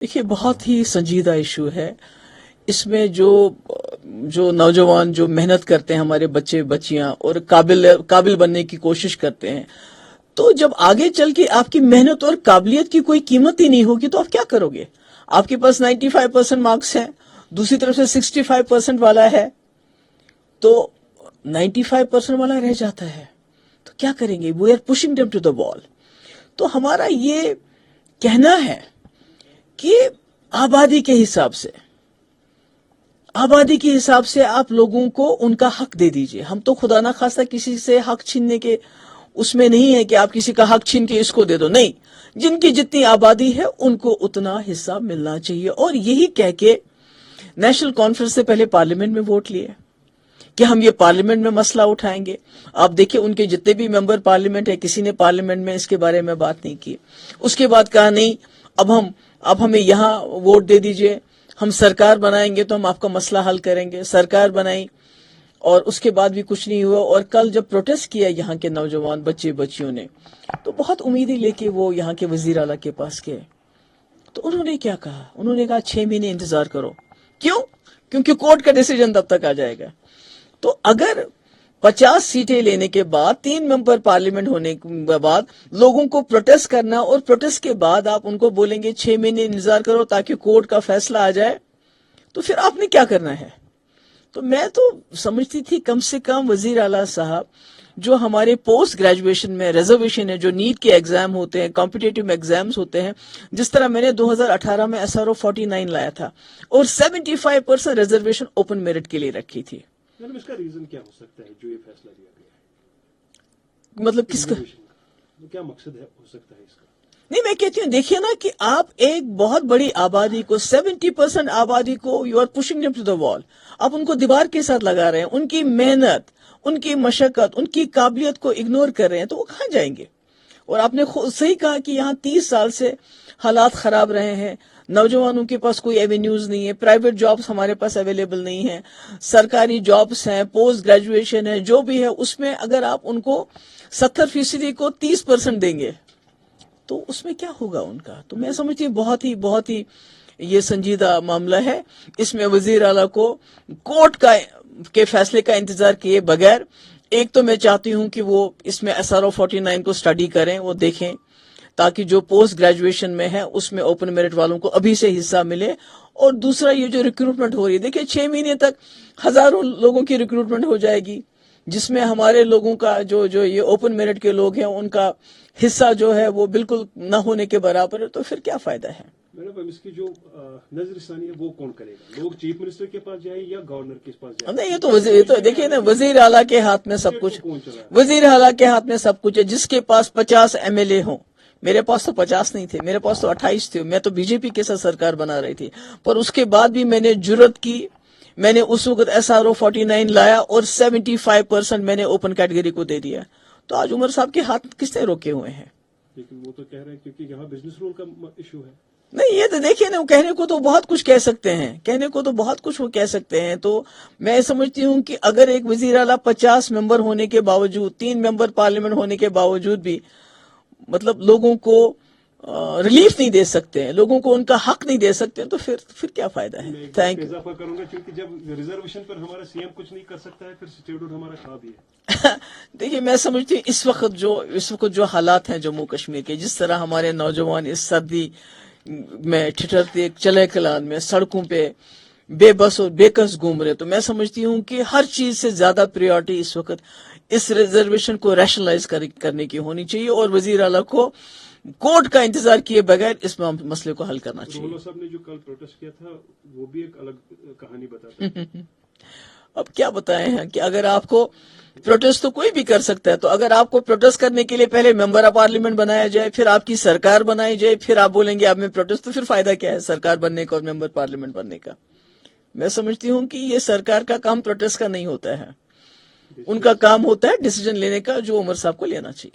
دیکھیے بہت ہی سنجیدہ ایشو ہے. اس میں جو نوجوان جو محنت کرتے ہیں، ہمارے بچے بچیاں، اور قابل بننے کی کوشش کرتے ہیں، تو جب آگے چل کے آپ کی محنت اور قابلیت کی کوئی قیمت ہی نہیں ہوگی تو آپ کیا کرو گے؟ آپ کے پاس 95% مارکس ہیں، دوسری طرف سے 65% والا ہے، تو 95% والا رہ جاتا ہے تو کیا کریں گے؟ We are pushing them to the wall. تو ہمارا یہ کہنا ہے کہ آبادی کے حساب سے آپ لوگوں کو ان کا حق دے دیجئے. ہم تو خدا نہ خواستہ کسی سے حق چھیننے کے اس میں نہیں ہے کہ آپ کسی کا حق چھین کے اس کو دے دو، نہیں. جن کی جتنی آبادی ہے ان کو اتنا حصہ ملنا چاہیے. اور یہی کہہ کے نیشنل کانفرنس سے پہلے پارلیمنٹ میں ووٹ لیے کہ ہم یہ پارلیمنٹ میں مسئلہ اٹھائیں گے. آپ دیکھیں ان کے جتنے بھی ممبر پارلیمنٹ ہے، کسی نے پارلیمنٹ میں اس کے بارے میں بات نہیں کی. اس کے بعد کہا نہیں، اب ہمیں یہاں ووٹ دے دیجئے، ہم سرکار بنائیں گے تو ہم آپ کا مسئلہ حل کریں گے. سرکار بنائی اور اس کے بعد بھی کچھ نہیں ہوا. اور کل جب پروٹیسٹ کیا یہاں کے نوجوان بچے بچیوں نے، تو بہت امیدیں لے کے وہ یہاں کے وزیر اعلیٰ کے پاس گئے. تو انہوں نے کیا کہا؟ انہوں نے کہا 6 مہینے انتظار کرو. کیوں؟ کیونکہ کورٹ کا ڈیسیجن تب تک آ جائے گا. تو اگر 50 سیٹیں لینے کے بعد 3 ممبر پارلیمنٹ ہونے کے بعد لوگوں کو پروٹیسٹ کرنا، اور پروٹیسٹ کے بعد آپ ان کو بولیں گے 6 مہینے انتظار کرو تاکہ کورٹ کا فیصلہ آ جائے، تو پھر آپ نے کیا کرنا ہے؟ تو میں تو سمجھتی تھی کم سے کم وزیر اعلیٰ صاحب جو ہمارے پوسٹ گریجویشن میں ریزرویشن ہے، جو نیٹ کے ایگزام ہوتے ہیں، کمپٹیٹیو ایگزامز ہوتے ہیں، جس طرح میں نے 2018 میں SRO 49 لایا تھا اور 75% ریزرویشن اوپن میرٹ کے لیے رکھی تھی. اس کا ریزن کیا ہو سکتا ہے جو یہ فیصلہ لیا گیا ہے؟ مطلب کس کا؟ کیا مقصد ہو سکتا ہے اس کا؟ نہیں، میں کہتی ہوں دیکھیے نا کہ آپ ایک بہت بڑی آبادی کو، 70% آبادی کو you are pushing them to the wall. آپ ان کو دیوار کے ساتھ لگا رہے ہیں، ان کی محنت، ان کی مشقت، ان کی قابلیت کو اگنور کر رہے ہیں، تو وہ کہاں جائیں گے؟ اور آپ نے صحیح کہا کہ یہاں 30 سال سے حالات خراب رہے ہیں، نوجوانوں کے پاس کوئی ایوینیوز نہیں ہے، پرائیویٹ جابز ہمارے پاس اویلیبل نہیں ہیں، سرکاری جابز ہیں، پوسٹ گریجویشن ہے، جو بھی ہے اس میں اگر آپ ان کو 70% کو 30% دیں گے تو اس میں کیا ہوگا ان کا؟ تو میں سمجھتی ہوں بہت ہی یہ سنجیدہ معاملہ ہے. اس میں وزیر اعلیٰ کو کورٹ کے فیصلے کا انتظار کیے بغیر، ایک تو میں چاہتی ہوں کہ وہ اس میں SRO 49 کو اسٹڈی کریں، وہ دیکھیں تاکہ جو پوسٹ گریجویشن میں ہے اس میں اوپن میرٹ والوں کو ابھی سے حصہ ملے. اور دوسرا یہ جو ریکروٹمنٹ ہو رہی ہے، دیکھیں 6 مہینے تک ہزاروں لوگوں کی ریکروٹمنٹ ہو جائے گی، جس میں ہمارے لوگوں کا جو یہ اوپن میرٹ کے لوگ ہیں ان کا حصہ جو ہے وہ بالکل نہ ہونے کے برابر ہے. تو پھر کیا فائدہ ہے؟ میڈم اس کی جو نظر ثانی ہے وہ کون کرے گا؟ لوگ چیف منسٹر کے پاس جائیں یا گورنر کے پاس جائیں؟ نہیں، یہ تو دیکھیے نا، وزیر اعلیٰ کے ہاتھ میں سب کچھ، وزیر اعلیٰ کے ہاتھ میں سب کچھ ہے. جس کے پاس 50 MLA ہوں، میرے پاس تو 50 نہیں تھے، میرے پاس تو 28 تھے. میں تو BJP کے ساتھ سرکار بنا رہی تھی، پر اس کے بعد بھی میں نے جرت کی، میں نے اس وقت SRO 49 لایا اور 75% میں نے اوپن کیٹیگری کو دے دیا. تو آج عمر صاحب کے ہاتھ کس نے روکے ہوئے ہیں؟ لیکن وہ تو کہہ رہے ہیں کیونکہ یہاں بزنس رول کا ایشو ہے. نہیں، یہ تو دیکھیے نا، کہنے کو تو بہت کچھ کہہ سکتے ہیں، تو میں سمجھتی ہوں کہ اگر ایک وزیر اعلیٰ 50 ممبر ہونے کے باوجود، 3 ممبر پارلیمنٹ ہونے کے باوجود بھی مطلب لوگوں کو ریلیف نہیں دے سکتے ہیں، لوگوں کو ان کا حق نہیں دے سکتے ہیں، تو پھر کیا فائدہ ہے؟ Thank you. اضافہ کروں گا کیونکہ جب ریزرویشن پر ہمارا CM کچھ نہیں کر سکتا ہے، پھر اسٹیٹوٹ ہمارا کہاں بھی ہے؟ دیکھیے میں سمجھتی ہوں اس وقت جو حالات ہیں جموں کشمیر کے، جس طرح ہمارے نوجوان اس سردی میں ٹھٹرتے چلے کلان میں سڑکوں پہ بے بس اور بے کس گھوم رہے، تو میں سمجھتی ہوں کہ ہر چیز سے زیادہ پریورٹی اس وقت اس ریزرویشن کو ریشنلائز کرنے کی ہونی چاہیے، اور وزیر اعلیٰ کو کورٹ کا انتظار کیے بغیر اس مسئلے کو حل کرنا چاہیے. رولا صاحب نے جو کل پروٹیسٹ کیا تھا وہ بھی ایک الگ کہانی بتاتا ہے. اب کیا بتائیں ہیں کہ اگر آپ کو پروٹیسٹ تو کوئی بھی کر سکتا ہے، تو اگر آپ کو پروٹیسٹ کرنے کے لیے پہلے ممبر آف پارلیمنٹ بنایا جائے، پھر آپ کی سرکار بنائی جائے، پھر آپ بولیں گے اب میں پروٹیسٹ، تو پھر فائدہ کیا ہے سرکار بننے کا اور ممبر پارلیمنٹ بننے کا؟ میں سمجھتی ہوں کہ یہ سرکار کا کام پروٹیسٹ کا نہیں ہوتا ہے، ان کا کام ہوتا ہے ڈیسیجن لینے کا، جو عمر صاحب کو لینا چاہیے.